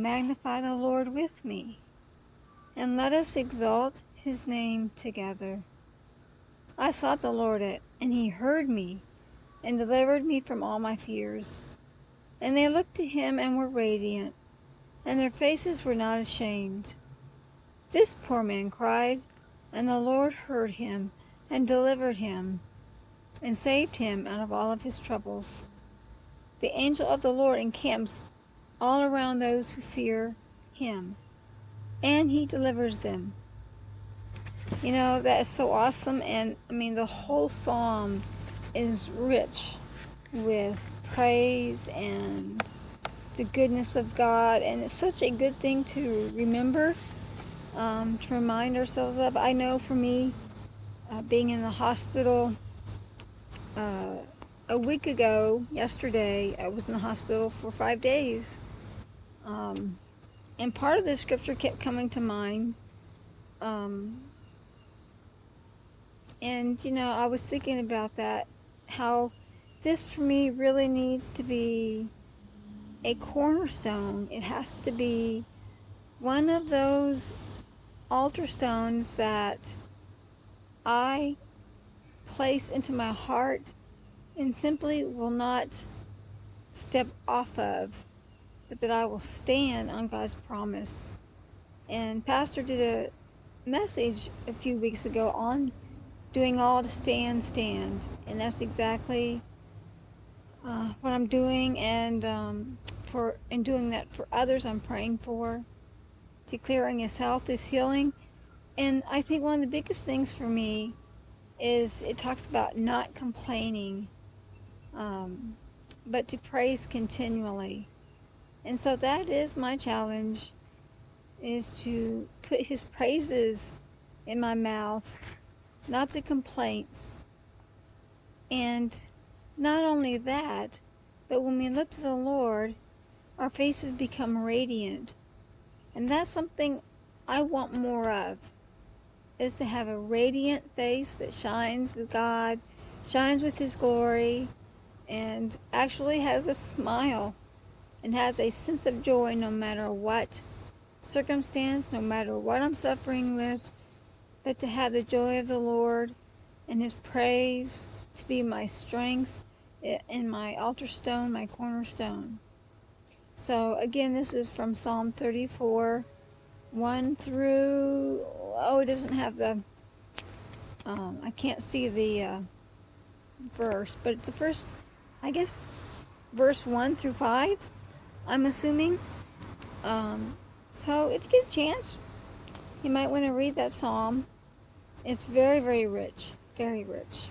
magnify the Lord with me, and let us exalt his name together. I sought the Lord, and he heard me, and delivered me from all my fears. And they looked to him and were radiant, and their faces were not ashamed. This poor man cried, and the Lord heard him, and delivered him, and saved him out of all of his troubles. The angel of the Lord encamps all around those who fear him, and he delivers them. You know, that is so awesome. And I mean, the whole psalm is rich with praise and the goodness of God, and it's such a good thing to remember, to remind ourselves of. I know for me, being in the hospital a week ago, yesterday, I was in the hospital for 5 days, and part of the scripture kept coming to mind, and you know, I was thinking about that, how this for me really needs to be a cornerstone. It has to be one of those altar stones that I place into my heart and simply will not step off of, but that I will stand on God's promise. And Pastor did a message a few weeks ago on doing all to stand, and that's exactly what I'm doing. And in doing that for others, I'm praying for, declaring his health, his healing. And I think one of the biggest things for me is it talks about not complaining, but to praise continually. And so that is my challenge, is to put his praises in my mouth, not the complaints. And not only that, but when we look to the Lord, our faces become radiant. And that's something I want more of, is to have a radiant face that shines with God, shines with his glory, and actually has a smile and has a sense of joy no matter what circumstance, no matter what I'm suffering with, but to have the joy of the Lord and his praise to be my strength and my altar stone, my cornerstone. So again, this is from Psalm 34, 1 through, it doesn't have the, I can't see the verse, but it's the first, I guess, verse 1 through 5, I'm assuming. So if you get a chance, you might want to read that psalm. It's very, very rich, very rich.